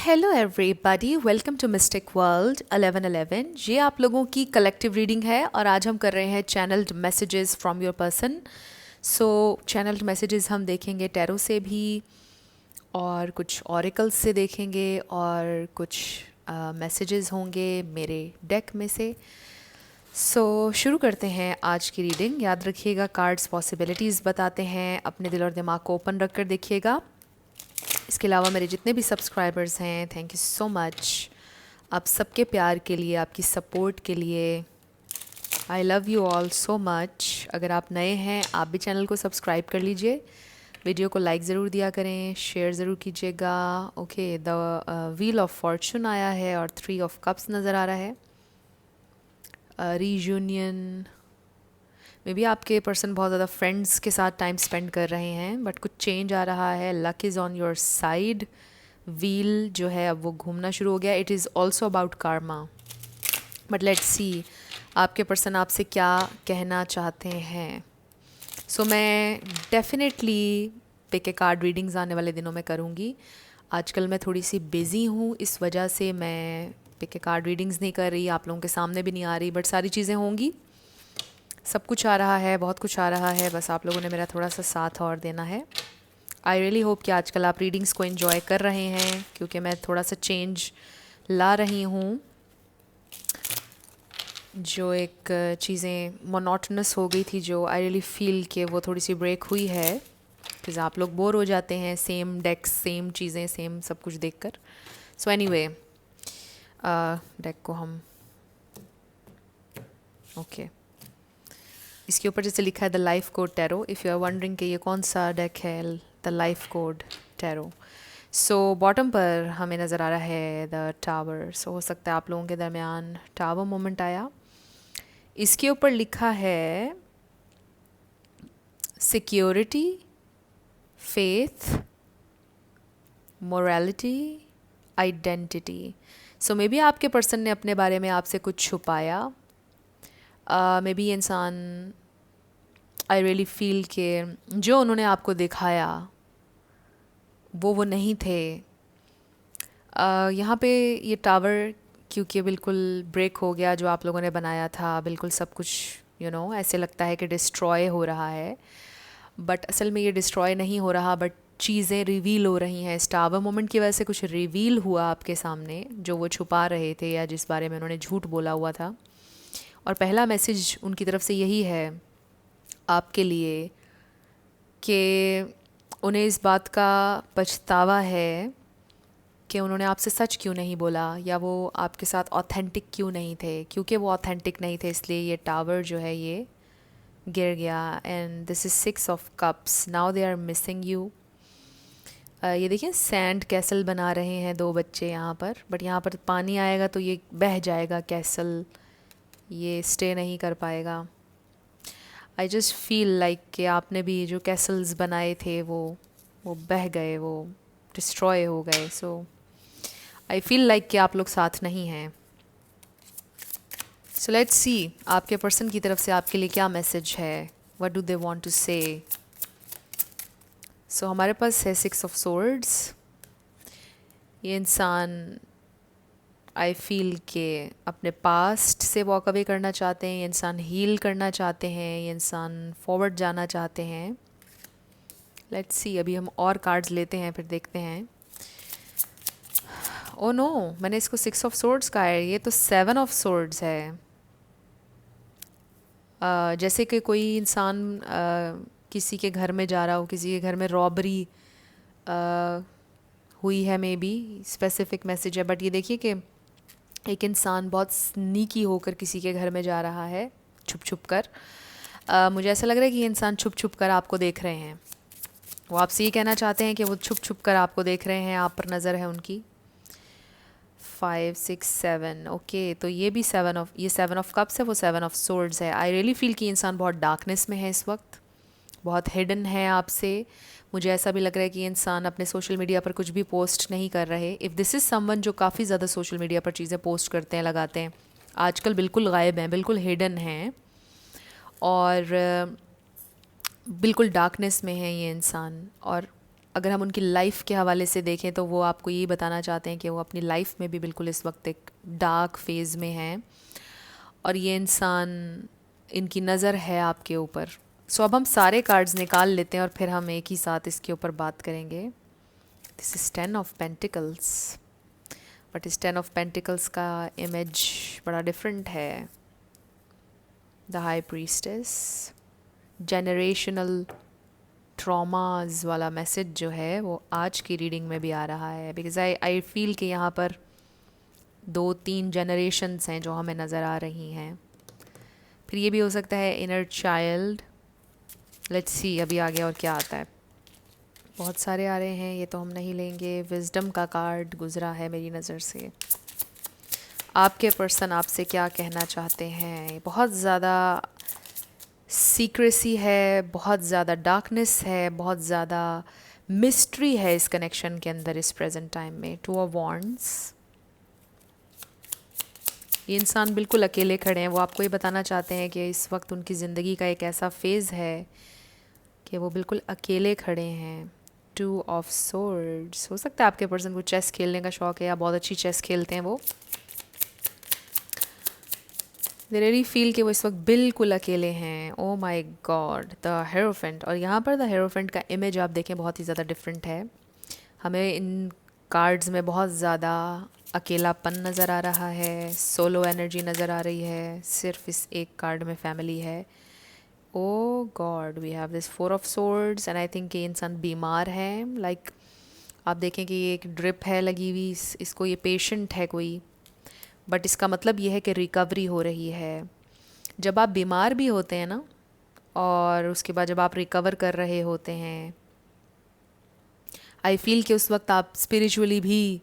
Hello everybody, welcome to mystic world 1111। ये आप लोगों की कलेक्टिव रीडिंग है और आज हम कर रहे हैं channelled messages from your person. So channelled messages हम देखेंगे टैरो से भी और कुछ ऑरिकल्स से देखेंगे और कुछ मैसेजेस होंगे मेरे डेक में से। शुरू करते हैं आज की रीडिंग। याद रखिएगा, कार्ड्स पॉसिबिलिटीज़ बताते हैं, अपने दिल और दिमाग को ओपन रख कर देखिएगा। इसके अलावा मेरे जितने भी सब्सक्राइबर्स हैं, थैंक यू सो मच आप सबके प्यार के लिए, आपकी सपोर्ट के लिए। I love you all so much. अगर आप नए हैं, आप भी चैनल को सब्सक्राइब कर लीजिए, वीडियो को लाइक ज़रूर दिया करें, शेयर ज़रूर कीजिएगा। Okay, the wheel of Fortune आया है और 3 ऑफ कप्स नज़र आ रहा है। रीयूनियन, मे बी आपके पर्सन बहुत ज़्यादा फ्रेंड्स के साथ टाइम स्पेंड कर रहे हैं, बट कुछ चेंज आ रहा है। Luck is on your side. Wheel जो है अब वो घूमना शुरू हो गया। It is also about karma, but let's see आपके पर्सन आपसे क्या कहना चाहते हैं। मैं definitely pick a card readings आने वाले दिनों में करूँगी। आजकल मैं थोड़ी सी बिज़ी हूँ, इस वजह से मैं पिक ए कार्ड रीडिंग्स नहीं कर रही, आप लोगों के सामने भी नहीं आ रही, बट सारी चीज़ें होंगी। सब कुछ आ रहा है, बहुत कुछ आ रहा है, बस आप लोगों ने मेरा थोड़ा सा साथ और देना है। आई रियली होप कि आजकल आप रीडिंग्स को एंजॉय कर रहे हैं, क्योंकि मैं थोड़ा सा चेंज ला रही हूँ। जो एक चीज़ें मोनोटोनस हो गई थी, जो आई रियली फील कि वो थोड़ी सी ब्रेक हुई है, बिकॉज आप लोग बोर हो जाते हैं सेम डेक्स, सेम चीज़ें, सेम सब कुछ देखकर। सो एनीवे, डेक को हम ओके इसके ऊपर जैसे लिखा है the life code tarot. If you are wondering कि ये कौन सा डेक है, the life code tarot. Bottom पर हमें नज़र आ रहा है द टावर। हो सकता है आप लोगों के दरमियान टावर मोमेंट आया। इसके ऊपर लिखा है security, faith, morality, identity. May be आपके पर्सन ने अपने बारे में आपसे कुछ छुपाया। मे बी इंसान, आई रियली फील के जो उन्होंने आपको दिखाया वो नहीं थे। यहाँ पे ये टावर क्योंकि बिल्कुल ब्रेक हो गया, जो आप लोगों ने बनाया था, बिल्कुल सब कुछ ऐसे लगता है कि डिस्ट्रॉय हो रहा है, बट असल में ये डिस्ट्रॉय नहीं हो रहा, बट चीज़ें रिवील हो रही हैं। इस टावर मोमेंट की वजह से कुछ रिवील हुआ आपके सामने, जो वो छुपा रहे थे या जिस बारे में उन्होंने झूठ बोला हुआ था। और पहला मैसेज उनकी तरफ से यही है आपके लिए कि उन्हें इस बात का पछतावा है कि उन्होंने आपसे सच क्यों नहीं बोला, या वो आपके साथ ऑथेंटिक क्यों नहीं थे। क्योंकि वो ऑथेंटिक नहीं थे, इसलिए ये टावर जो है ये गिर गया। And this is 6 of cups. Now they are missing you. ये देखिए, सैंड कैसल बना रहे हैं 2 बच्चे यहाँ पर, बट यहाँ पर पानी आएगा तो ये बह जाएगा कैसल, ये स्टे नहीं कर पाएगा। आई जस्ट फील लाइक कि आपने भी जो कैसल्स बनाए थे वो बह गए, वो डिस्ट्रॉय हो गए। आई फील लाइक कि आप लोग साथ नहीं हैं। लेट्स सी आपके पर्सन की तरफ से आपके लिए क्या मैसेज है, what do they want to say. हमारे पास है 6 ऑफ सोर्ड्स। ये इंसान, आई फील के अपने पास्ट से वॉक अवे करना चाहते हैं, ये इंसान हील करना चाहते हैं, ये इंसान फॉरवर्ड जाना चाहते हैं। लेट्स सी, अभी हम और कार्ड्स लेते हैं, फिर देखते हैं। ओ नो, मैंने इसको 6 ऑफ सोर्ड्स कहा है, ये तो 7 ऑफ सोर्ड्स है। जैसे कि कोई इंसान किसी के घर में जा रहा हो, किसी के घर में रॉबरी हुई है, मे बी स्पेसिफिक मैसेज है, बट ये देखिए कि एक इंसान बहुत स्नीकी होकर किसी के घर में जा रहा है, छुप छुप कर। मुझे ऐसा लग रहा है कि ये इंसान छुप छुप कर आपको देख रहे हैं। वो आपसे ये कहना चाहते हैं कि वो छुप छुप कर आपको देख रहे हैं, आप पर नज़र है उनकी। 5 6 7 ओके, तो ये भी 7 ऑफ कप्स है, वो 7 ऑफ सोर्ड्स है। आई रियली फील कि इंसान बहुत डार्कनेस में है इस वक्त, बहुत हिडन है आपसे। मुझे ऐसा भी लग रहा है कि इंसान अपने सोशल मीडिया पर कुछ भी पोस्ट नहीं कर रहे। इफ़ दिस इज़ समवन जो काफ़ी ज़्यादा सोशल मीडिया पर चीज़ें पोस्ट करते हैं, लगाते हैं, आजकल बिल्कुल गायब हैं, बिल्कुल हिडन हैं, और बिल्कुल डार्कनेस में है ये इंसान। और अगर हम उनकी लाइफ के हवाले से देखें तो वो आपको यही बताना चाहते हैं कि वो अपनी लाइफ में भी बिल्कुल इस वक्त एक डार्क फेज़ में हैं, और ये इंसान, इनकी नज़र है आपके ऊपर। सो अब हम सारे कार्ड्स निकाल लेते हैं और फिर हम एक ही साथ इसके ऊपर बात करेंगे। This is 10 of pentacles, but इस 10 ऑफ पेंटिकल्स का इमेज बड़ा डिफरेंट है। The high priestess, generational traumas वाला मैसेज जो है वो आज की रीडिंग में भी आ रहा है, बिकॉज आई फील कि यहाँ पर 2-3 जनरेशन्स हैं जो हमें नज़र आ रही हैं। फिर ये भी हो सकता है इनर चाइल्ड। लेट्स सी अभी आगे और क्या आता है। बहुत सारे आ रहे हैं, ये तो हम नहीं लेंगे। विजडम का कार्ड गुजरा है मेरी नज़र से। आपके पर्सन आपसे क्या कहना चाहते हैं? बहुत ज़्यादा सीक्रेसी है, बहुत ज़्यादा डार्कनेस है, बहुत ज़्यादा मिस्ट्री है इस कनेक्शन के अंदर इस प्रेजेंट टाइम में। 2 ऑफ वॉन्ड्स, ये इंसान बिल्कुल अकेले खड़े हैं। वो आपको ये बताना चाहते हैं कि इस वक्त उनकी ज़िंदगी का एक ऐसा फेज़ है कि वो बिल्कुल अकेले खड़े हैं। 2 ऑफ सोर्ड्स, हो सकता है आपके पर्सन को चेस खेलने का शौक़ है या बहुत अच्छी चेस खेलते हैं वो। दे रियली फील कि वो इस वक्त बिल्कुल अकेले हैं। ओ माई गॉड, द हेरोफेंट। और यहाँ पर द हेरोफेंट का इमेज आप देखें बहुत ही ज़्यादा डिफरेंट है। हमें इन कार्ड्स में बहुत ज़्यादा अकेलापन नज़र आ रहा है, सोलो एनर्जी नज़र आ रही है। सिर्फ इस एक कार्ड में फैमिली है। Oh God, we have this 4 of swords and I think ये इंसान बीमार है। लाइक आप देखें कि ये एक ड्रिप है लगी हुई, इसको ये पेशेंट है कोई, बट इसका मतलब ये है कि रिकवरी हो रही है। जब आप बीमार भी होते हैं ना, और उसके बाद जब आप रिकवर कर रहे होते हैं, आई फील कि उस वक्त आप स्पिरिचुअली भी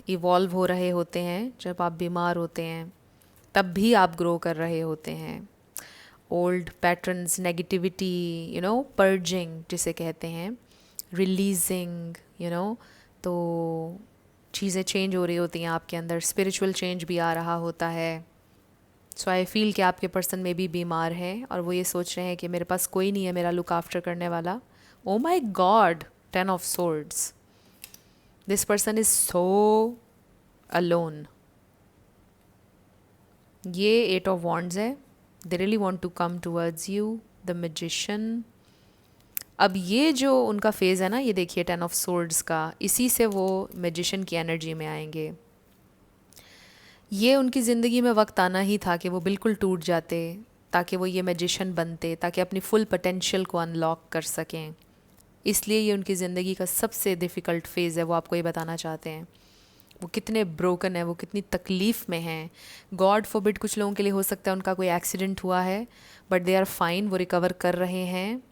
इवॉल्व हो रहे होते हैं। जब आप बीमार होते हैं तब भी आप ग्रो कर रहे होते हैं। ओल्ड पैटर्न्स, नेगेटिविटी, पर्जिंग जिसे कहते हैं, रिलीजिंग, तो चीज़ें चेंज हो रही होती हैं आपके अंदर। स्पिरिचुअल चेंज भी आ रहा होता है। सो आई फील कि आपके पर्सन में भी बीमार हैं और वो ये सोच रहे हैं कि मेरे पास कोई नहीं है मेरा लुक आफ्टर करने वाला। Oh my God, 10 of swords, this person is so alone. ये 8 ऑफ वॉन्ड्स है। They really want to come towards you, the magician. अब ये जो उनका फेज़ है ना, ये देखिए 10 ऑफ सोर्ड्स का, इसी से वो मैजिशियन की एनर्जी में आएंगे। ये उनकी ज़िंदगी में वक्त आना ही था कि वो बिल्कुल टूट जाते, ताकि वो ये मैजिशियन बनते, ताकि अपनी फुल पोटेंशियल को अनलॉक कर सकें। इसलिए ये उनकी ज़िंदगी का सबसे डिफ़िकल्ट फेज़ है। वो आपको ये बताना चाहते हैं वो कितने ब्रोकन है, वो कितनी तकलीफ़ में हैं। गॉड फॉरबिड, कुछ लोगों के लिए हो सकता है उनका कोई एक्सीडेंट हुआ है, बट दे आर फाइन, वो रिकवर कर रहे हैं।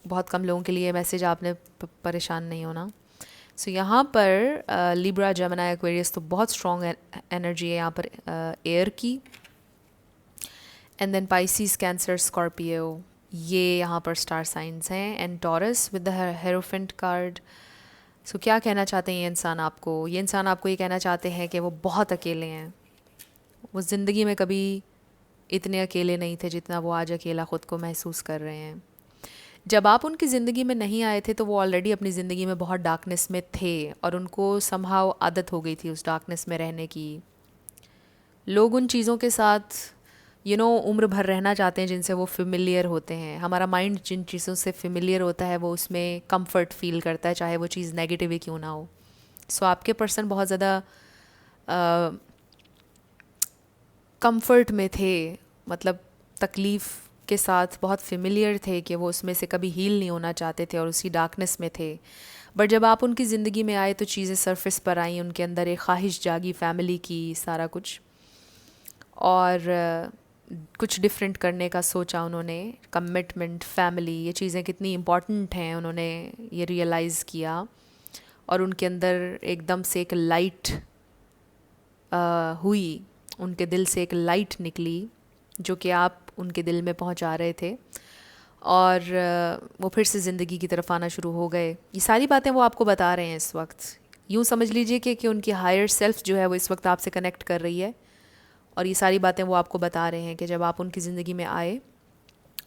बहुत कम लोगों के लिए मैसेज, आपने परेशान नहीं होना। सो यहाँ पर लिब्रा, जेमिनी, एक्वेरियस, तो बहुत स्ट्रॉन्ग एनर्जी है यहाँ पर एयर की। And then Pisces, Cancer, Scorpio, ये यहाँ पर स्टार साइंस हैं। And Taurus with the Hierophant card. So क्या कहना चाहते हैं ये इंसान आपको? ये इंसान आपको ये कहना चाहते हैं कि वो बहुत अकेले हैं। वो ज़िंदगी में कभी इतने अकेले नहीं थे जितना वो आज अकेला ख़ुद को महसूस कर रहे हैं। जब आप उनकी ज़िंदगी में नहीं आए थे तो वो ऑलरेडी अपनी ज़िंदगी में बहुत डार्कनेस में थे और उनको समहाउ आदत हो गई थी उस डार्कनेस में रहने की। लोग उन चीज़ों के साथ उम्र भर रहना चाहते हैं जिनसे वो फेमिलियर होते हैं। हमारा माइंड जिन चीज़ों से फेमिलियर होता है वो उसमें कंफर्ट फील करता है, चाहे वो चीज़ नेगेटिव ही क्यों ना हो। सो आपके पर्सन बहुत ज़्यादा कंफर्ट में थे, मतलब तकलीफ़ के साथ बहुत फेमिलियर थे कि वो उसमें से कभी हील नहीं होना चाहते थे और उसी डार्कनेस में थे। बट जब आप उनकी ज़िंदगी में आए तो चीज़ें सरफेस पर आई, उनके अंदर एक ख्वाहिश जागी फैमिली की, सारा कुछ, और कुछ डिफरेंट करने का सोचा उन्होंने। कमिटमेंट, फैमिली, ये चीज़ें कितनी इम्पॉर्टेंट हैं उन्होंने ये रियलाइज़ किया और उनके अंदर एकदम से एक लाइट हुई, उनके दिल से एक लाइट निकली जो कि आप उनके दिल में पहुंचा रहे थे और वो फिर से ज़िंदगी की तरफ आना शुरू हो गए। ये सारी बातें वो आपको बता रहे हैं इस वक्त। यूँ समझ लीजिए कि उनकी हायर सेल्फ जो है वो इस वक्त आपसे कनेक्ट कर रही है और ये सारी बातें वो आपको बता रहे हैं कि जब आप उनकी ज़िंदगी में आए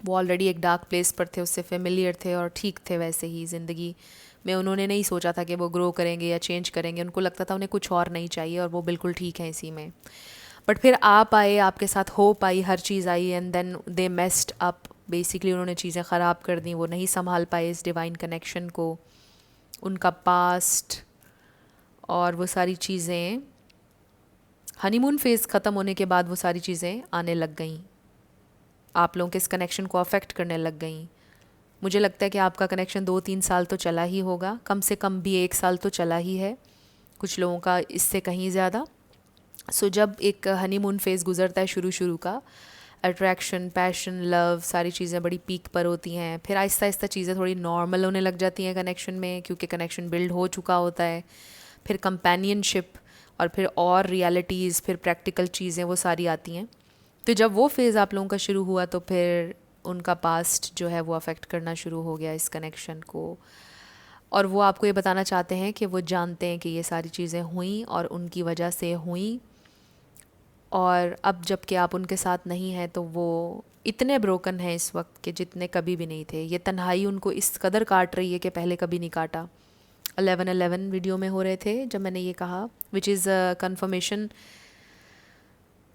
वो ऑलरेडी एक डार्क प्लेस पर थे, उससे फेमिलियर थे और ठीक थे वैसे ही ज़िंदगी में। उन्होंने नहीं सोचा था कि वो ग्रो करेंगे या चेंज करेंगे, उनको लगता था उन्हें कुछ और नहीं चाहिए और वो बिल्कुल ठीक है इसी में। बट फिर आप आए, आपके साथ होप आई, हर चीज़ आई, and then they messed up. Basically उन्होंने चीज़ें ख़राब कर दी, वो नहीं संभाल पाए इस डिवाइन कनेक्शन को, उनका पास्ट और वो सारी चीज़ें। हनीमून फेज़ ख़त्म होने के बाद वो सारी चीज़ें आने लग गईं, आप लोगों के इस कनेक्शन को अफेक्ट करने लग गईं। मुझे लगता है कि आपका कनेक्शन 2-3 साल तो चला ही होगा, कम से कम भी 1 साल तो चला ही है, कुछ लोगों का इससे कहीं ज़्यादा। सो जब एक हनीमून फेज़ गुजरता है शुरू शुरू का, अट्रैक्शन, पैशन, लव, सारी चीज़ें बड़ी पीक पर होती हैं। फिर आहिस्ता आहिस्ता चीज़ें थोड़ी नॉर्मल होने लग जाती हैं कनेक्शन में, क्योंकि कनेक्शन बिल्ड हो चुका होता है। फिर कंपेनियनशिप और फिर और रियलिटीज़, फिर प्रैक्टिकल चीज़ें वो सारी आती हैं। तो जब वो फेज़ आप लोगों का शुरू हुआ तो फिर उनका पास्ट जो है वो अफेक्ट करना शुरू हो गया इस कनेक्शन को। और वो आपको ये बताना चाहते हैं कि वो जानते हैं कि ये सारी चीज़ें हुई और उनकी वजह से हुई, और अब जब कि आप उनके साथ नहीं हैं तो वो इतने ब्रोकन हैं इस वक्त के जितने कभी भी नहीं थे। ये तन्हाई उनको इस कदर काट रही है कि पहले कभी नहीं काटा। 11-11 वीडियो में हो रहे थे जब मैंने ये कहा, विच इज़ कन्फर्मेशन।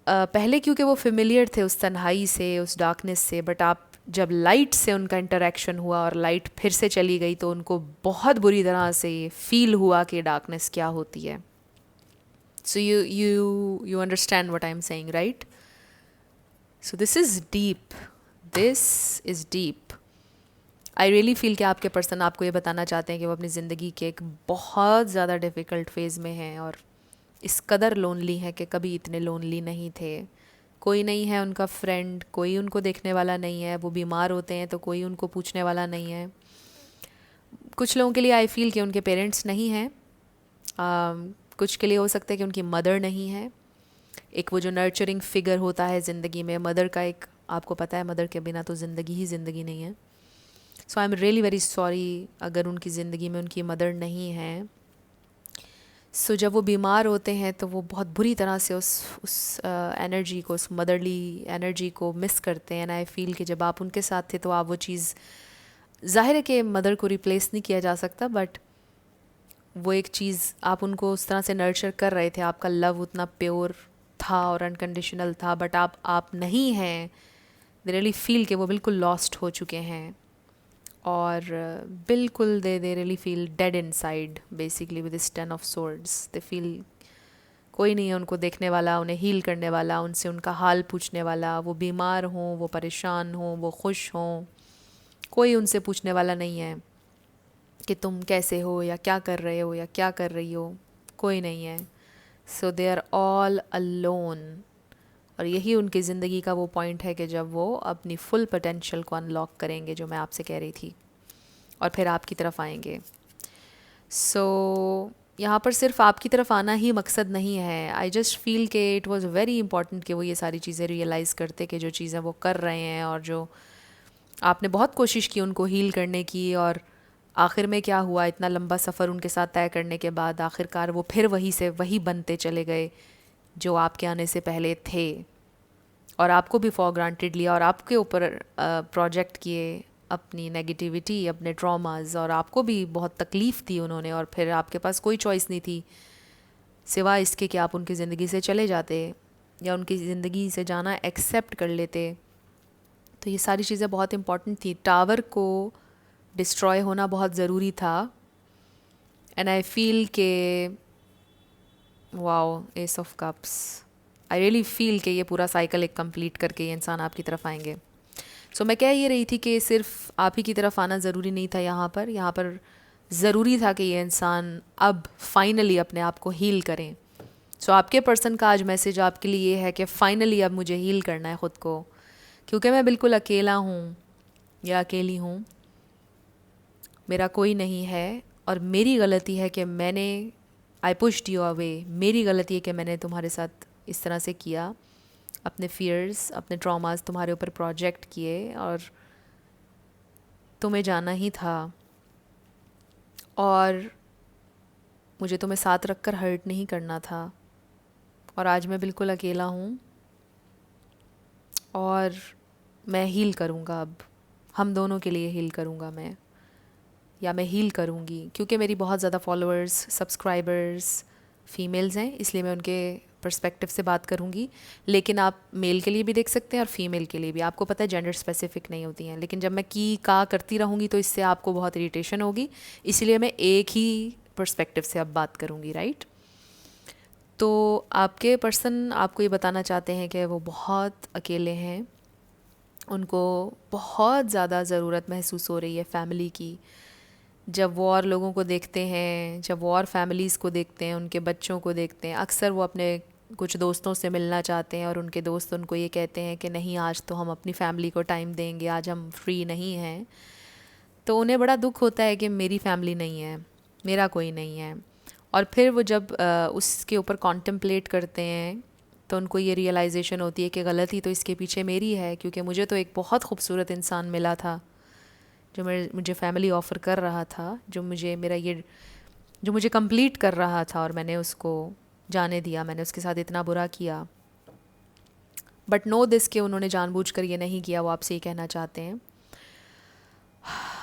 पहले क्योंकि वो फेमिलियर थे उस तन्हाई से, उस डार्कनेस से, बट आप जब लाइट से उनका इंटरेक्शन हुआ और लाइट फिर से चली गई तो उनको बहुत बुरी तरह से फील हुआ कि डार्कनेस क्या होती है। सो you understand what I'm saying, right? So this is deep, this is deep. I really feel कि आपके पर्सन आपको ये बताना चाहते हैं कि वो अपनी ज़िंदगी के एक बहुत ज़्यादा डिफ़िकल्ट फेज़ में हैं और इस कदर लोनली हैं कि कभी इतने लोनली नहीं थे। कोई नहीं है उनका फ्रेंड, कोई उनको देखने वाला नहीं है, वो बीमार होते हैं तो कोई उनको पूछने वाला नहीं है। कुछ लोगों के लिए आई फील कि उनके पेरेंट्स नहीं हैं, कुछ के लिए हो सकता है कि उनकी मदर नहीं है। एक वो जो नर्चरिंग फिगर होता है ज़िंदगी में, मदर का एक, आपको पता है मदर के बिना तो ज़िंदगी ही ज़िंदगी नहीं है। So I am really very sorry अगर उनकी ज़िंदगी में उनकी मदर नहीं है। सो जब वो बीमार होते हैं तो वो बहुत बुरी तरह से उस एनर्जी को, उस मदरली एनर्जी को मिस करते हैं। एंड आई फील कि जब आप उनके साथ थे तो आप वो चीज़, ज़ाहिर है कि मदर को रिप्लेस नहीं किया जा सकता, बट वो एक चीज़ आप उनको उस तरह से नर्चर कर रहे थे, आपका लव उतना प्योर था और अनकंडीशनल था, बट आप नहीं हैं। दे रियली फील कि वो बिल्कुल लॉस्ट हो चुके हैं और बिल्कुल they really feel dead inside, basically with this 10 of swords. They feel कोई नहीं है उनको देखने वाला, उन्हें हील करने वाला, उनसे उनका हाल पूछने वाला। वो बीमार हों, वो परेशान हों, वो खुश हों, कोई उनसे पूछने वाला नहीं है कि तुम कैसे हो या क्या कर रहे हो या क्या कर रही हो, कोई नहीं है। सो दे आर ऑल अलोन। और यही उनकी ज़िंदगी का वो पॉइंट है कि जब वो अपनी फुल पोटेंशियल को अनलॉक करेंगे, जो मैं आपसे कह रही थी, और फिर आपकी तरफ आएंगे। सो यहाँ पर सिर्फ आपकी तरफ आना ही मकसद नहीं है। आई जस्ट फील कि इट वाज़ वेरी इंपॉर्टेंट कि वो ये सारी चीज़ें रियलाइज़ करते कि जो चीज़ें वो कर रहे हैं और जो आपने बहुत कोशिश की उनको हील करने की, और आखिर में क्या हुआ, इतना लंबा सफ़र उनके साथ तय करने के बाद आखिरकार वो फिर वही से वही बनते चले गए जो आपके आने से पहले थे, और आपको भी फॉर ग्रांटेड लिया और आपके ऊपर प्रोजेक्ट किए अपनी नेगेटिविटी, अपने ट्रॉमास, और आपको भी बहुत तकलीफ़ थी उन्होंने, और फिर आपके पास कोई चॉइस नहीं थी सिवाय इसके कि आप उनकी ज़िंदगी से चले जाते या उनकी ज़िंदगी से जाना एक्सेप्ट कर लेते। तो ये सारी चीज़ें बहुत इम्पॉर्टेंट थी। टावर को डिस्ट्रॉय होना बहुत ज़रूरी था। एंड आई फील के wow, S of cups, I really feel कि ये पूरा साइकिल एक कंप्लीट करके ये इंसान आपकी तरफ आएंगे। सो मैं कह ये रही थी कि सिर्फ आप ही की तरफ आना ज़रूरी नहीं था यहाँ पर ज़रूरी था कि ये इंसान अब फाइनली अपने आप को हील करें। सो आपके पर्सन का आज मैसेज आपके लिए ये है कि फ़ाइनली अब मुझे हील करना है ख़ुद को, क्योंकि मैं बिल्कुल अकेला हूँ या अकेली हूँ, मेरा कोई नहीं है, और मेरी गलती है कि मैंने आई पुश्ड यू अवे। मेरी गलती है कि मैंने तुम्हारे साथ इस तरह से किया, अपने फियर्स, अपने ट्रॉमास तुम्हारे ऊपर प्रोजेक्ट किए, और तुम्हें जाना ही था, और मुझे तुम्हें साथ रख कर हर्ट नहीं करना था। और आज मैं बिल्कुल अकेला हूँ और मैं हील करूँगा अब, हम दोनों के लिए हील करूँगा मैं, या मैं हील करूँगी, क्योंकि मेरी बहुत ज़्यादा फॉलोअर्स, सब्सक्राइबर्स फीमेल्स हैं, इसलिए मैं उनके पर्सपेक्टिव से बात करूँगी। लेकिन आप मेल के लिए भी देख सकते हैं और फीमेल के लिए भी, आपको पता है जेंडर स्पेसिफिक नहीं होती हैं। लेकिन जब मैं की का करती रहूँगी तो इससे आपको बहुत इरिटेशन होगी, इसलिए मैं एक ही पर्सपेक्टिव से अब बात करूँगी, राइट। तो आपके पर्सन आपको ये बताना चाहते हैं कि वो बहुत अकेले हैं, उनको बहुत ज़्यादा ज़रूरत महसूस हो रही है फैमिली की। जब वो और लोगों को देखते हैं, जब वो और फैमिलीज़ को देखते हैं, उनके बच्चों को देखते हैं, अक्सर वो अपने कुछ दोस्तों से मिलना चाहते हैं और उनके दोस्त उनको ये कहते हैं कि नहीं, आज तो हम अपनी फैमिली को टाइम देंगे, आज हम फ्री नहीं हैं। तो उन्हें बड़ा दुख होता है कि मेरी फैमिली नहीं है, मेरा कोई नहीं है। और फिर वो जब उसके ऊपर कॉन्टम्पलेट करते हैं तो उनको ये रियलाइजेशन होती है कि गलती तो इसके पीछे मेरी है, क्योंकि मुझे तो एक बहुत खूबसूरत इंसान मिला था जो मुझे फैमिली ऑफ़र कर रहा था, जो मुझे मेरा ये जो मुझे कंप्लीट कर रहा था, और मैंने उसको जाने दिया, मैंने उसके साथ इतना बुरा किया। बट नो दिस कि उन्होंने जानबूझकर ये नहीं किया, वो आपसे ये कहना चाहते हैं।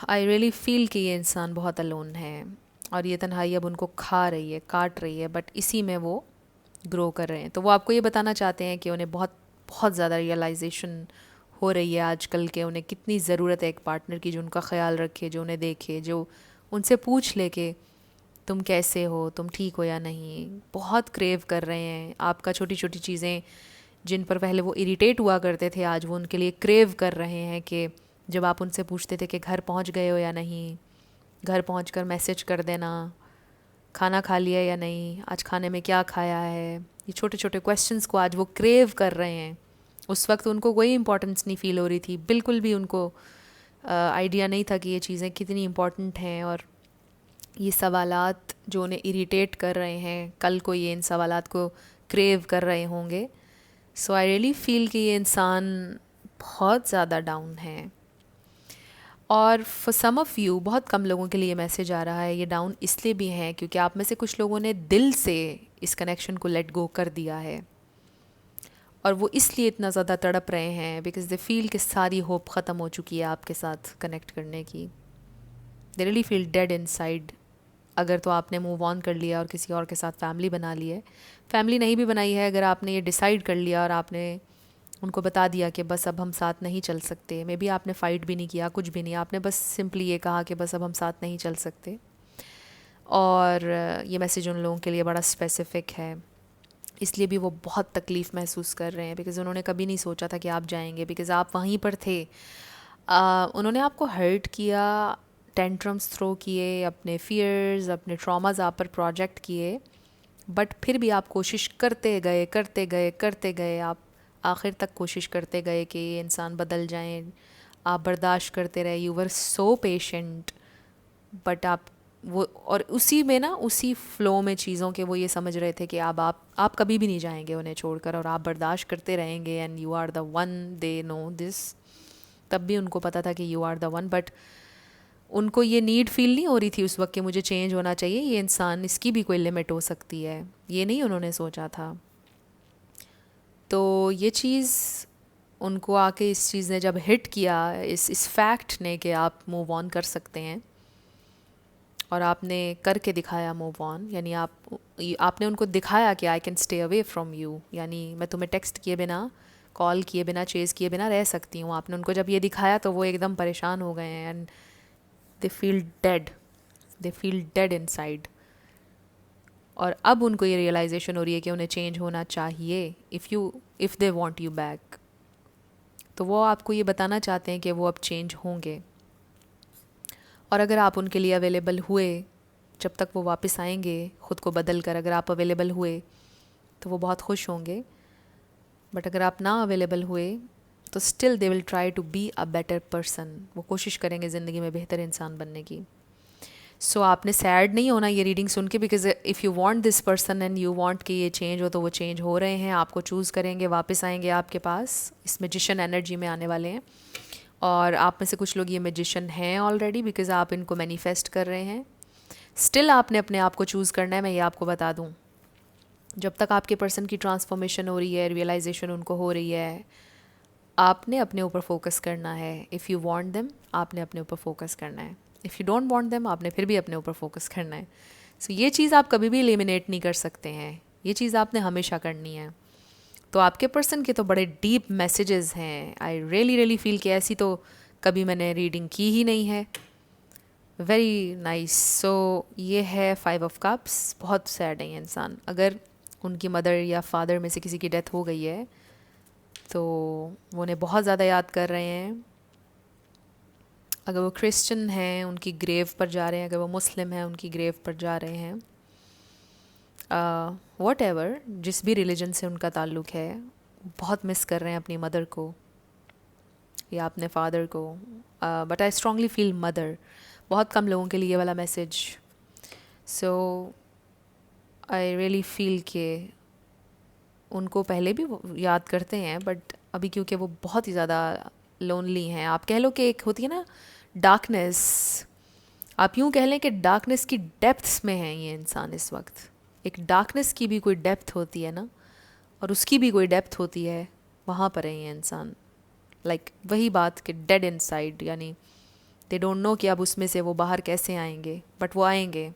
आई रियली फील कि ये इंसान बहुत अलोन है और ये तन्हाई अब उनको खा रही है, काट रही है, बट इसी में वो ग्रो कर रहे हैं। तो वो आपको ये बताना चाहते हैं कि उन्हें बहुत बहुत ज़्यादा रियलाइजेशन हो रही है आजकल के उन्हें कितनी ज़रूरत है एक पार्टनर की जो उनका ख्याल रखे, जो उन्हें देखे, जो उनसे पूछ ले कि तुम कैसे हो, तुम ठीक हो या नहीं। बहुत क्रेव कर रहे हैं आपका, छोटी छोटी चीज़ें जिन पर पहले वो इरिटेट हुआ करते थे, आज वो उनके लिए क्रेव कर रहे हैं कि जब आप उनसे पूछते थे कि घर पहुंच गए हो या नहीं, घर पहुंचकर मैसेज कर देना, खाना खा लिया या नहीं, आज खाने में क्या खाया है। ये छोटे छोटे क्वेश्चंस को आज वो क्रेव कर रहे हैं। उस वक्त उनको कोई इम्पोर्टेंस नहीं फ़ील हो रही थी, बिल्कुल भी उनको आइडिया नहीं था कि ये चीज़ें कितनी इम्पोर्टेंट हैं। और ये सवालात जो उन्हें इरिटेट कर रहे हैं, कल को ये इन सवालात को क्रेव कर रहे होंगे। सो आई रियली फील कि ये इंसान बहुत ज़्यादा डाउन है। और फॉर सम ऑफ़ यू, बहुत कम लोगों के लिए ये मैसेज आ रहा है, ये डाउन इसलिए भी हैं क्योंकि आप में से कुछ लोगों ने दिल से इस कनेक्शन को लेट गो कर दिया है। और वो इसलिए इतना ज़्यादा तड़प रहे हैं बिकॉज दे फील कि सारी होप ख़त्म हो चुकी है आपके साथ कनेक्ट करने की। They really feel dead inside. अगर तो आपने मूव ऑन कर लिया और किसी और के साथ फैमिली बना ली है, फैमिली नहीं भी बनाई है, अगर आपने ये डिसाइड कर लिया और आपने उनको बता दिया कि बस अब हम साथ नहीं चल सकते, मे बी आपने फ़ाइट भी नहीं किया, कुछ भी नहीं, आपने बस सिंपली ये कहा कि बस अब हम साथ नहीं चल सकते। और ये मैसेज उन लोगों के लिए बड़ा स्पेसिफ़िक है, इसलिए भी वो बहुत तकलीफ़ महसूस कर रहे हैं बिकॉज़ उन्होंने कभी नहीं सोचा था कि आप जाएंगे, बिकॉज़ आप वहीं पर थे। उन्होंने आपको हर्ट किया, टेंट्रम्स थ्रो किए, अपने फियर्स, अपने ट्रॉमाज आप पर प्रोजेक्ट किए, बट फिर भी आप कोशिश करते गए, करते गए, करते गए। आप आखिर तक कोशिश करते गए कि ये इंसान बदल जाएं, आप बर्दाश्त करते रहे, you were so patient. But आप वो, और उसी में ना, उसी फ़्लो में चीज़ों के वो ये समझ रहे थे कि अब आप कभी भी नहीं जाएंगे उन्हें छोड़कर, और आप बर्दाश्त करते रहेंगे and you are the one, they know this. तब भी उनको पता था कि you are the one, but उनको ये नीड फील नहीं हो रही थी उस वक्त कि मुझे चेंज होना चाहिए, ये इंसान, इसकी भी कोई लिमिट हो सकती है, ये नहीं उन्होंने सोचा था। तो ये चीज़ उनको आके, इस चीज़ ने जब हिट किया, इस फैक्ट ने कि आप मूव ऑन कर सकते हैं, और आपने करके दिखाया मूव ऑन, यानी आपने उनको दिखाया कि I can stay away from you, यानी मैं तुम्हें टेक्स्ट किए बिना, कॉल किए बिना, चेज़ किए बिना रह सकती हूँ। आपने उनको जब ये दिखाया तो वो एकदम परेशान हो गए हैं and they feel dead, they feel dead inside. और अब उनको ये रियलाइजेशन हो रही है कि उन्हें चेंज होना चाहिए if they want you back. तो वो आपको ये बताना चाहते हैं कि वो अब चेंज होंगे, और अगर आप उनके लिए अवेलेबल हुए, जब तक वो वापस आएंगे ख़ुद को बदल कर, अगर आप अवेलेबल हुए तो वो बहुत खुश होंगे। बट अगर आप ना अवेलेबल हुए तो still they will try to be a better person, वो कोशिश करेंगे ज़िंदगी में बेहतर इंसान बनने की। सो आपने सैड नहीं होना ये रीडिंग सुन के, because if you want this person and you want कि ये चेंज हो, तो वो चेंज हो रहे हैं, आपको चूज़ करेंगे, वापस आएंगे आपके पास, इस मैजिशियन एनर्जी में आने वाले हैं। और आप में से कुछ लोग ये मैजिशियन हैं ऑलरेडी, बिकॉज आप इनको मैनिफेस्ट कर रहे हैं। स्टिल आपने अपने आप को चूज़ करना है, मैं ये आपको बता दूँ। जब तक आपके पर्सन की ट्रांसफॉर्मेशन हो रही है, रियलाइजेशन उनको हो रही है, आपने अपने ऊपर फोकस करना है। इफ़ यू वांट देम, आपने अपने ऊपर फोकस करना है। If you don't want them, आपने फिर भी अपने ऊपर फोकस करना है। सो ये चीज़ आप कभी भी एलिमिनेट नहीं कर सकते हैं, ये चीज़ आपने हमेशा करनी है। तो आपके पर्सन के तो बड़े डीप मैसेजेस हैं। आई रियली रियली फील कि ऐसी तो कभी मैंने रीडिंग की ही नहीं है। Very nice. सो ये है 5 ऑफ कप्स। बहुत सैड है ये इंसान। अगर उनकी मदर या फादर में से किसी की डेथ हो गई है तो वो उन्हें बहुत ज़्यादा याद कर रहे हैं। अगर वो क्रिश्चियन हैं, उनकी ग्रेव पर जा रहे हैं। अगर वो मुस्लिम हैं, उनकी ग्रेव पर जा रहे हैं। वॉट एवर, जिस भी रिलीजन से उनका ताल्लुक़ है, बहुत मिस कर रहे हैं अपनी मदर को या अपने फादर को। But I strongly feel mother. बहुत कम लोगों के लिए ये वाला मैसेज। सो आई रियली फील के उनको पहले भी वो याद करते हैं, बट अभी क्योंकि वो बहुत ही ज़्यादा लोनली हैं। आप कह लो कि एक होती है ना डार्कनेस, आप यूँ कह लें कि डार्कनेस की डेप्थ्स में है ये इंसान इस वक्त। एक डार्कनेस की भी कोई डेप्थ होती है ना, और उसकी भी कोई डेप्थ होती है, वहाँ पर है ये इंसान। लाइक वही बात कि डेड इनसाइड, यानी दे डोंट नो कि अब उसमें से वो बाहर कैसे आएंगे, बट वो आएंगे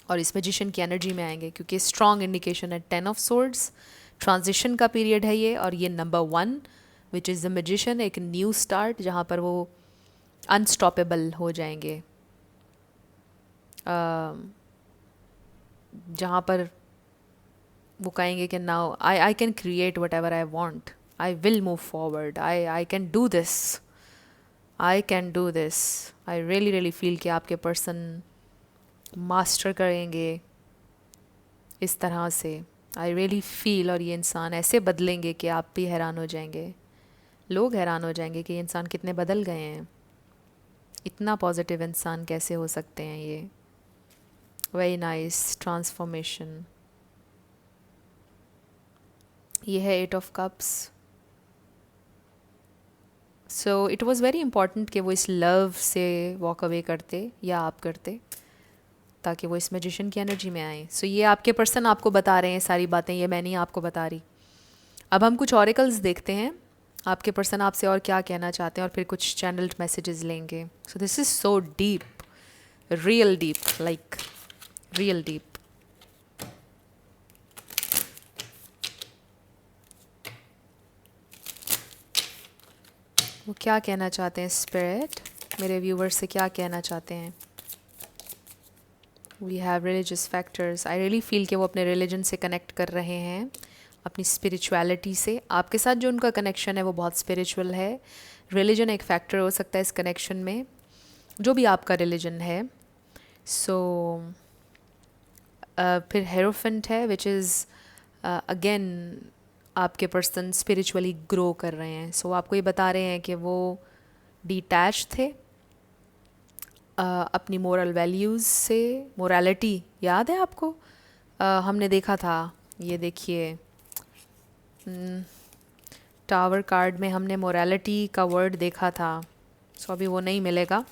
और इस मैजिशियन की एनर्जी में आएंगे, क्योंकि स्ट्रॉन्ग इंडिकेशन है 10 ऑफ सोर्ड्स। ट्रांजिशन का पीरियड है ये, और ये number 1 which is the magician, एक न्यू स्टार्ट जहाँ पर वो अनस्टॉपेबल हो जाएंगे, जहाँ पर वो कहेंगे कि now I can create what ever I want, I will move forward, I can do this, I can do this. I really really feel कि आपके पर्सन मास्टर करेंगे इस तरह से। आई रियली फील, और ये इंसान ऐसे बदलेंगे कि आप भी हैरान हो जाएंगे। लोग हैरान हो जाएंगे कि ये इंसान कितने बदल गए हैं, इतना पॉजिटिव इंसान कैसे हो सकते हैं ये। Very nice transformation. ये है 8 of cups. So it was very important कि वो इस लव से वॉक अवे करते, या आप करते, ताकि वो इस मैजिशियन की एनर्जी में आए। सो ये आपके पर्सन आपको बता रहे हैं सारी बातें, ये मैं नहीं आपको बता रही। अब हम कुछ ऑरिकल्स देखते हैं, आपके पर्सन आपसे और क्या कहना चाहते हैं, और फिर कुछ चैनल्ड मैसेजेस लेंगे। So this is so deep, real deep, like real deep. वो क्या कहना चाहते हैं स्पिरिट, मेरे व्यूवर्स से क्या कहना चाहते हैं। We have religious factors. I really feel कि वो अपने रिलीजन से कनेक्ट कर रहे हैं, अपनी स्पिरिचुअलिटी से। आपके साथ जो उनका कनेक्शन है वो बहुत स्पिरिचुअल है। रिलीजन एक फैक्टर हो सकता है इस कनेक्शन में, जो भी आपका रिलीजन है। सो फिर हेरोफेंट है, विच इज़ अगेन आपके पर्सन स्पिरिचुअली ग्रो कर रहे हैं। सो आपको ये बता रहे हैं कि वो डिटैच थे अपनी मोरल वैल्यूज़ से। मोरालिटी याद है आपको? हमने देखा था, ये देखिए टावर कार्ड में हमने मोरालिटी का वर्ड देखा था। सो अभी वो नहीं मिलेगा।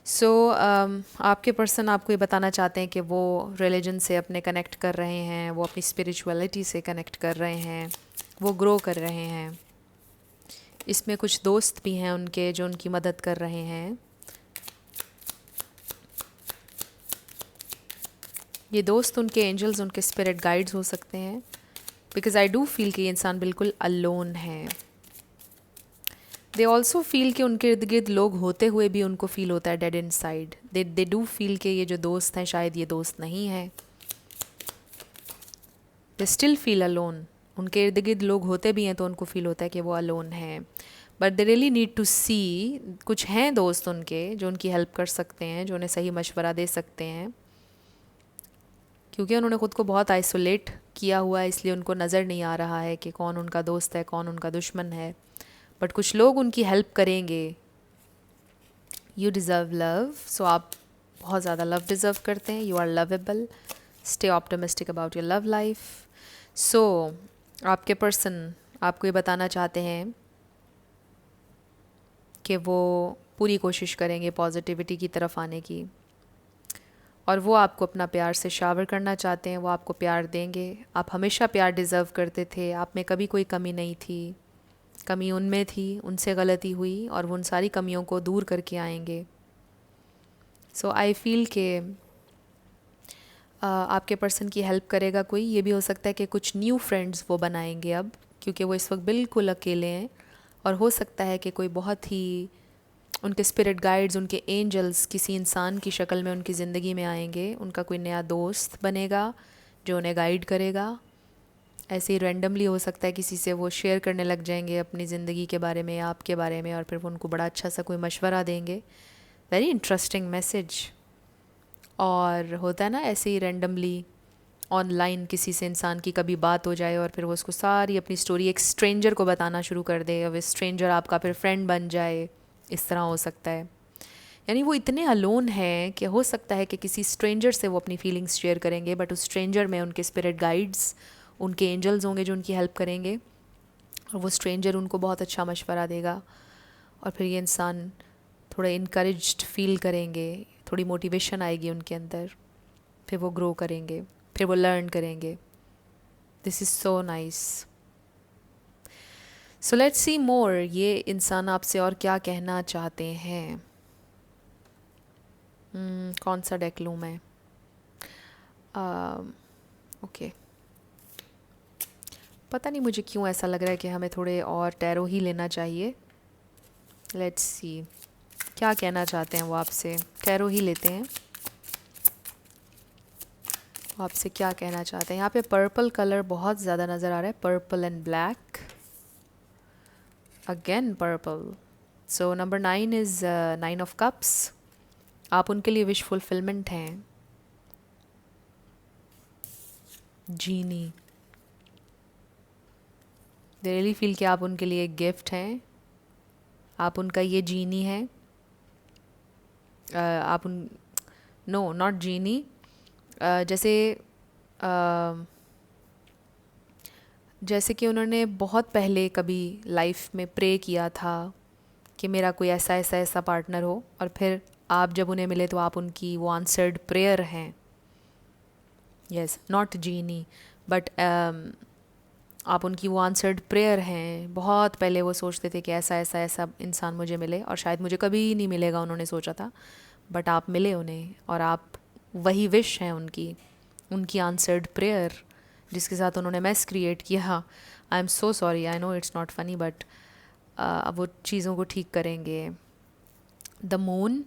सो आपके पर्सन आपको ये बताना चाहते हैं कि वो रिलीजन से अपने कनेक्ट कर रहे हैं, वो अपनी स्पिरिचुअलिटी से कनेक्ट कर रहे हैं, वो ग्रो कर रहे हैं। इसमें कुछ दोस्त भी हैं उनके जो उनकी मदद कर रहे हैं। ये दोस्त उनके एंजल्स, उनके स्पिरिट गाइड्स हो सकते हैं, बिकॉज आई डू फील कि ये इंसान बिल्कुल अलोन है। दे ऑल्सो फील कि उनके इर्द गिर्द लोग होते हुए भी उनको फील होता है dead in side. They do feel कि ये जो दोस्त हैं शायद ये दोस्त नहीं है। They still feel alone. उनके इर्द गिर्द लोग होते भी हैं तो उनको फील होता है कि वो अलोन है, but they really need to see कुछ हैं दोस्त उनके जो उनकी हेल्प कर सकते हैं, जो उन्हें सही मशवरा दे सकते हैं, क्योंकि उन्होंने ख़ुद को बहुत आइसोलेट किया हुआ है, इसलिए उनको नज़र नहीं आ रहा है कि कौन उनका दोस्त है, कौन उनका दुश्मन है। बट कुछ लोग उनकी हेल्प करेंगे। You deserve love. सो आप बहुत ज़्यादा लव डिज़र्व करते हैं। You are lovable. Stay optimistic about your love life. So आपके पर्सन आपको ये बताना चाहते हैं कि वो पूरी कोशिश करेंगे पॉजिटिविटी की तरफ आने की, और वो आपको अपना प्यार से शावर करना चाहते हैं। वो आपको प्यार देंगे। आप हमेशा प्यार डिज़र्व करते थे, आप में कभी कोई कमी नहीं थी। कमी उनमें थी, उनसे गलती हुई और वो उन सारी कमियों को दूर करके आएंगे। सो आई फील के आपके पर्सन की हेल्प करेगा कोई। ये भी हो सकता है कि कुछ न्यू फ्रेंड्स वो बनाएंगे अब, क्योंकि वो इस वक्त बिल्कुल अकेले हैं। और हो सकता है कि कोई बहुत ही उनके स्पिरिट गाइड्स, उनके एंजल्स किसी इंसान की शक्ल में उनकी ज़िंदगी में आएंगे। उनका कोई नया दोस्त बनेगा जो उन्हें गाइड करेगा। ऐसे ही रैंडमली हो सकता है किसी से वो शेयर करने लग जाएंगे अपनी ज़िंदगी के बारे में या आपके बारे में, और फिर वो उनको बड़ा अच्छा सा कोई मशवरा देंगे। Very interesting message. और होता है ना ऐसे ही रैंडमली ऑनलाइन किसी से इंसान की कभी बात हो जाए और फिर वो उसको सारी अपनी स्टोरी एक स्ट्रेंजर को बताना शुरू कर दे और वो स्ट्रेंजर आपका फिर फ्रेंड बन जाए। इस तरह हो सकता है। यानी वो इतने अलोन हैं कि हो सकता है कि किसी स्ट्रेंजर से वो अपनी फीलिंग्स शेयर करेंगे, बट उस स्ट्रेंजर में उनके स्पिरिट गाइड्स, उनके एंजल्स होंगे जो उनकी हेल्प करेंगे, और वो स्ट्रेंजर उनको बहुत अच्छा मशवरा देगा। और फिर ये इंसान थोड़ा इनकरेज्ड फील करेंगे, थोड़ी मोटिवेशन आएगी उनके अंदर, फिर वो ग्रो करेंगे, फिर वो लर्न करेंगे। This is so nice. So let's see more, ये इंसान आपसे और क्या कहना चाहते हैं। कौन सा डेक लूँ मैं? ओके, पता नहीं मुझे क्यों ऐसा लग रहा है कि हमें थोड़े और टैरो ही लेना चाहिए। लेट्स सी क्या कहना चाहते हैं वो आपसे। टैरो ही लेते हैं। वो आपसे क्या कहना चाहते हैं। यहाँ पे पर्पल कलर बहुत ज़्यादा नज़र आ रहा है, purple and black, again purple. So number 9 is 9 of cups. आप उनके लिए विश फुलफिलमेंट हैं। जीनी, दे रियली फील कि आप उनके लिए एक गिफ्ट हैं। आप उनका ये जीनी है। आप उन नो नॉट जीनी, जैसे जैसे कि उन्होंने बहुत पहले कभी लाइफ में प्रे किया था कि मेरा कोई ऐसा ऐसा ऐसा पार्टनर हो, और फिर आप जब उन्हें मिले तो आप उनकी वो आंसर्ड प्रेयर हैं। यस, नॉट जीनी, बट आप उनकी वो आंसर्ड प्रेयर हैं। बहुत पहले वो सोचते थे कि ऐसा ऐसा ऐसा इंसान मुझे मिले, और शायद मुझे कभी नहीं मिलेगा उन्होंने सोचा था, बट आप मिले उन्हें, और आप वही विश हैं उनकी, उनकी आंसर्ड प्रेयर जिसके साथ उन्होंने मैस क्रिएट किया। आई am so sorry, I know it's not funny, but अब वो चीज़ों को ठीक करेंगे। The moon.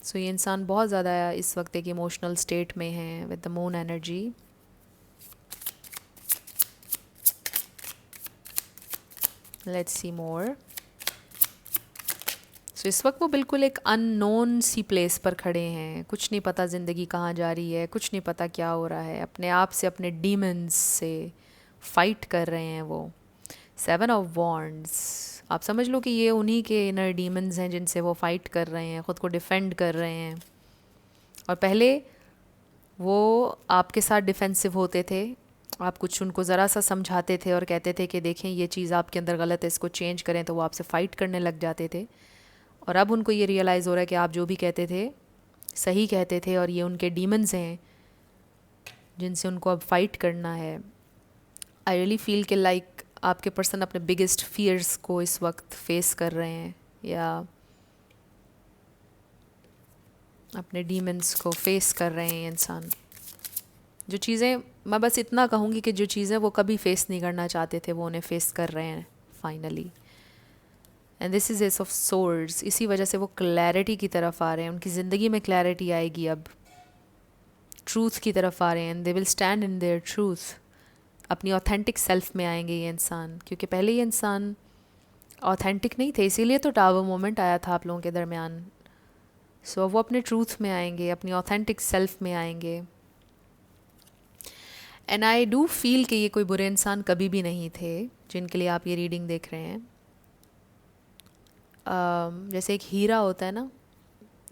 सो ये इंसान बहुत ज़्यादा इस वक्त एक इमोशनल स्टेट में है with the moon energy. Let's see more. So इस वक्त वो बिल्कुल एक अननोन सी प्लेस पर खड़े हैं। कुछ नहीं पता ज़िंदगी कहाँ जा रही है, कुछ नहीं पता क्या हो रहा है। अपने आप से, अपने डीमंस से फाइट कर रहे हैं वो। 7 ऑफ वॉन्ड्स, आप समझ लो कि ये उन्हीं के इनर डीमंस हैं जिनसे वो फाइट कर रहे हैं, ख़ुद को डिफेंड कर रहे हैं। और पहले वो आपके साथ डिफेंसिव होते थे। आप कुछ उनको ज़रा सा समझाते थे और कहते थे कि देखें ये चीज़ आपके अंदर गलत है, इसको चेंज करें, तो वो आपसे फ़ाइट करने लग जाते थे। और अब उनको ये रियलाइज़ हो रहा है कि आप जो भी कहते थे सही कहते थे, और ये उनके डीमंस हैं जिनसे उनको अब फाइट करना है। आई रियली फील कि लाइक आपके पर्सन अपने बिगेस्ट फियर्स को इस वक्त फेस कर रहे हैं, या अपने डीमंस को फेस कर रहे हैं। इंसान जो चीज़ें, मैं बस इतना कहूँगी कि जो चीज़ें वो कभी फेस नहीं करना चाहते थे वो उन्हें फेस कर रहे हैं finally. And this is S of swords. इसी वजह से वो क्लैरिटी की तरफ आ रहे हैं। उनकी ज़िंदगी में क्लैरिटी आएगी अब, ट्रूथ की तरफ आ रहे हैं। And they will stand in their truth. अपनी ऑथेंटिक सेल्फ में आएंगे ये इंसान, क्योंकि पहले ये इंसान ऑथेंटिक नहीं थे, इसीलिए तो टावर मोमेंट आया था आप लोगों के दरमियान। सो वो अपने ट्रूथ में आएंगे, अपनी ऑथेंटिक सेल्फ में आएंगे। एंड आई डू फील कि ये कोई बुरे इंसान कभी भी नहीं थे जिनके लिए आप ये रीडिंग देख रहे हैं। जैसे एक हीरा होता है ना,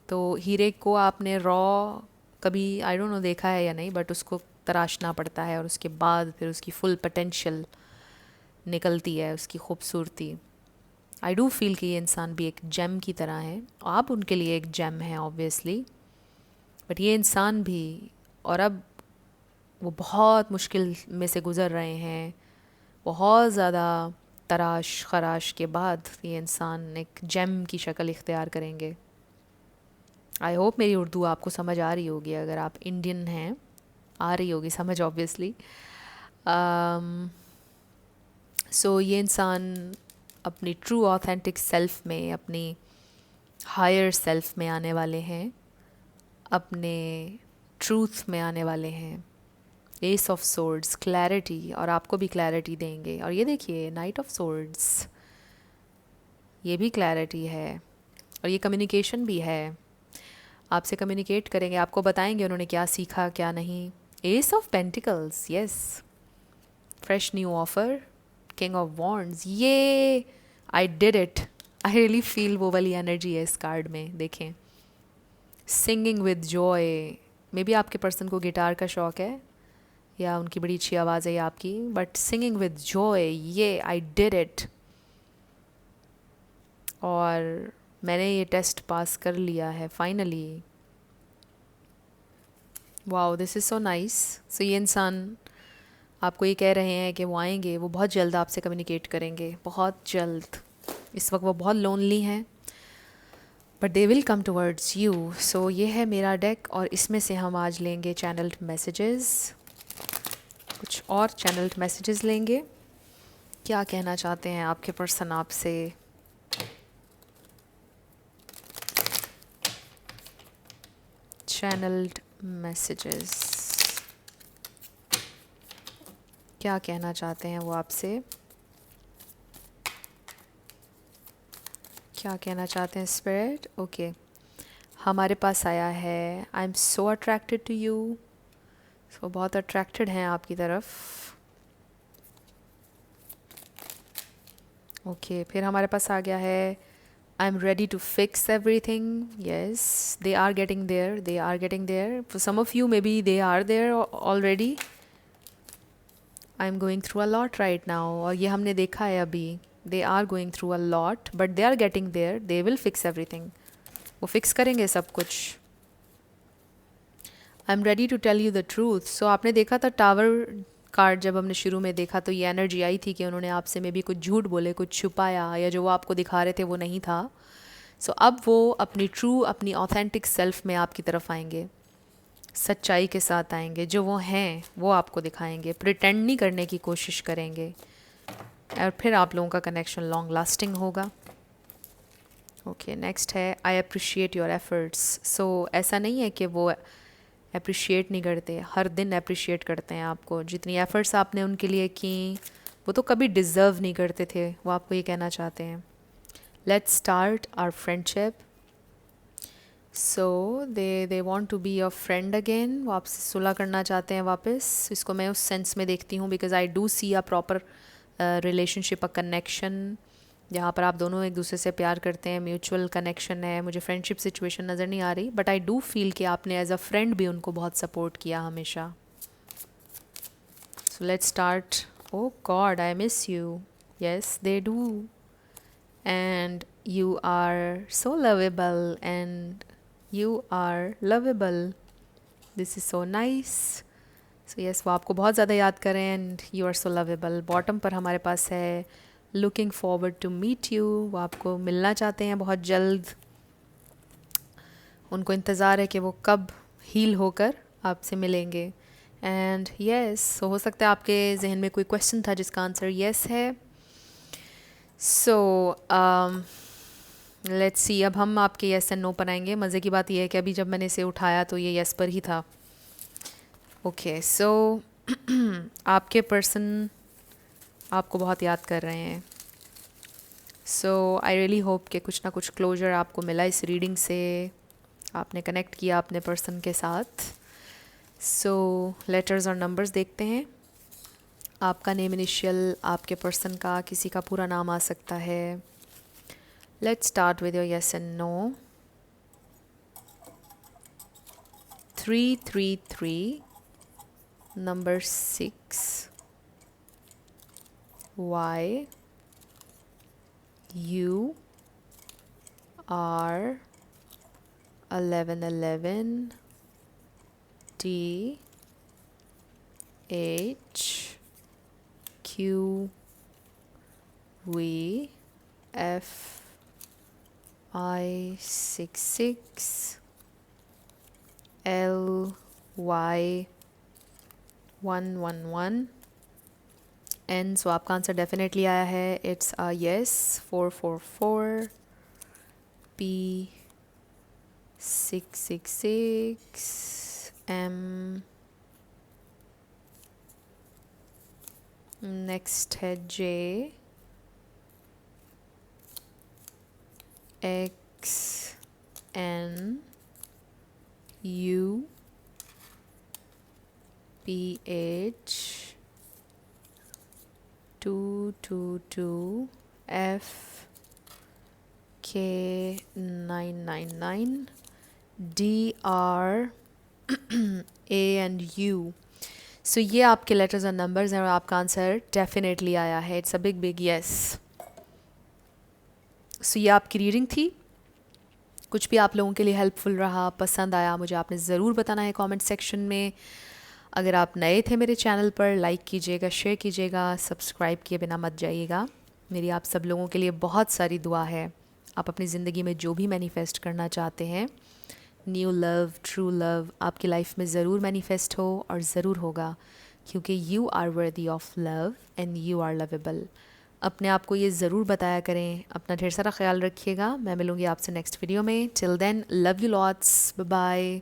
तो हीरे को आपने रॉ कभी आई डोंट नो देखा है या नहीं, बट उसको तराशना पड़ता है और उसके बाद फिर उसकी फुल पोटेंशियल निकलती है, उसकी खूबसूरती। आई डू फील कि ये इंसान भी एक जेम की तरह है। आप उनके लिए एक जेम है ऑब्वियसली, बट ये इंसान भी, और अब वो बहुत मुश्किल में से गुज़र रहे हैं, बहुत ज़्यादा तराश खराश के बाद ये इंसान एक जेम की शक्ल इख्तियार करेंगे। आई होप मेरी उर्दू आपको समझ आ रही होगी, अगर आप इंडियन हैं आ रही होगी समझ ऑब्वियसली। सो ये इंसान अपनी ट्रू ऑथेंटिक सेल्फ में, अपनी हायर सेल्फ में आने वाले हैं, अपने ट्रूथ में आने वाले हैं। एस ऑफ सोर्ड्स, क्लैरिटी, और आपको भी क्लैरिटी देंगे। और ये देखिए नाइट ऑफ सोर्ड्स, ये भी क्लैरिटी है और ये कम्युनिकेशन भी है। आपसे कम्युनिकेट करेंगे, आपको बताएंगे उन्होंने क्या सीखा क्या नहीं। Ace of pentacles, yes, fresh new offer, king of wands, ये I did it, I really feel वो वाली एनर्जी है इस कार्ड में। देखें, singing with joy, maybe आपके पर्सन को गिटार का शौक है या उनकी बड़ी अच्छी आवाज़ है या आपकी, बट सिंगिंग विद जॉय, ये आई डिड इट, और मैंने ये टेस्ट पास कर लिया है finally. Wow, this is so nice. So ये इंसान आपको ये कह रहे हैं कि वो आएंगे, वो बहुत जल्द आपसे कम्युनिकेट करेंगे, बहुत जल्द। इस वक्त वो बहुत लोनली हैं but they will come towards you. So ये है मेरा डेक और इसमें से हम आज लेंगे चैनल्ड मैसेजेस, कुछ और चैनल्ड मैसेजेस लेंगे। क्या कहना चाहते हैं आपके पर्सन आपसे? चैनल्ड मैसेजेस, क्या कहना चाहते हैं वो आपसे? क्या कहना चाहते हैं स्पिरिट? ओके, हमारे पास आया है I am so attracted to you. So बहुत अट्रैक्टेड हैं आपकी तरफ। ओके, फिर हमारे पास आ गया है I am ready to fix everything. Yes, they are getting there, they are getting there. For some of you maybe they are there already. I am going through a lot right now, और ये हमने देखा है अभी, they are going through a lot but they are getting there, they will fix everything. वो fix करेंगे सब कुछ। I am ready to tell you the truth. सो आपने देखा था टावर कार्ड, जब हमने शुरू में देखा तो ये एनर्जी आई थी कि उन्होंने आपसे में भी कुछ झूठ बोले, कुछ छुपाया, या जो वो आपको दिखा रहे थे वो नहीं था। सो अब वो अपनी ट्रू, अपनी ऑथेंटिक सेल्फ में आपकी तरफ आएंगे, सच्चाई के साथ आएंगे, जो वो हैं वो आपको दिखाएंगे, प्रिटेंड नहीं करने की कोशिश करेंगे, और फिर आप लोगों का कनेक्शन लॉन्ग लास्टिंग होगा। ओके, नेक्स्ट है आई अप्रिशिएट योर एफर्ट्स। सो ऐसा नहीं है कि वो अप्रिशिएट नहीं करते, हर दिन अप्रिशिएट करते हैं आपको। जितनी एफ़र्ट्स आपने उनके लिए की, वो तो कभी डिज़र्व नहीं करते थे, वो आपको ये कहना चाहते हैं। Let's start our friendship. So they want to be your friend again, वो आपसे सुलह करना चाहते हैं वापस। इसको मैं उस सेंस में देखती हूँ because I do see a proper relationship, a connection, जहाँ पर आप दोनों एक दूसरे से प्यार करते हैं, म्यूचुअल कनेक्शन है। मुझे फ्रेंडशिप सिचुएशन नज़र नहीं आ रही, बट आई डू फील कि आपने एज अ फ्रेंड भी उनको बहुत सपोर्ट किया हमेशा। So let's start. Oh God, I miss you. Yes they do, and you are so lovable and you are lovable. This is so nice. So yes, वो आपको बहुत ज़्यादा याद करें and you are so lovable. Bottom पर हमारे पास है looking forward to meet you. वो आपको मिलना चाहते हैं बहुत जल्द, उनको इंतज़ार है कि वो कब हील होकर आपसे मिलेंगे। एंड यस, हो सकता है आपके जहन में कोई क्वेश्चन था जिसका आंसर यस है। सो लेट्स सी, अब हम आपके येस एंड नो पर आएंगे। मज़े की बात यह है कि अभी जब मैंने इसे उठाया तो ये येस पर ही था। ओके, सो आपके पर्सन आपको बहुत याद कर रहे हैं। सो आई रियली होप कि कुछ ना कुछ क्लोजर आपको मिला इस रीडिंग से, आपने कनेक्ट किया अपने पर्सन के साथ। सो लेटर्स और नंबर्स देखते हैं। आपका नेम इनिशियल, आपके पर्सन का किसी का पूरा नाम आ सकता है। Let's start with your yes and no. 333, number 6, Y, U, R, 1111, T, H, Q, Q V F I 66 L Y 111 N। सो आपका आंसर डेफिनेटली आया है, it's a yes 444 P 666 M। Next है J X N U P H 222 F K 999 D R A and U। सो ये आपके letters और numbers हैं और आपका आंसर डेफिनेटली आया है, it's a big big yes. So ये आपकी रीडिंग थी। कुछ भी आप लोगों के लिए हेल्पफुल रहा, पसंद आया, मुझे आपने ज़रूर बताना है कमेंट सेक्शन में। अगर आप नए थे मेरे चैनल पर, लाइक कीजिएगा, शेयर कीजिएगा, सब्सक्राइब किए बिना मत जाइएगा। मेरी आप सब लोगों के लिए बहुत सारी दुआ है। आप अपनी ज़िंदगी में जो भी मैनिफेस्ट करना चाहते हैं, न्यू लव, ट्रू लव, आपकी लाइफ में ज़रूर मैनिफेस्ट हो और ज़रूर होगा, क्योंकि you are worthy of love and you are lovable. अपने आप को ये ज़रूर बताया करें। अपना ढेर सारा ख्याल रखिएगा। मैं मिलूँगी आपसे नेक्स्ट वीडियो में। Till then, love you lots, bye bye.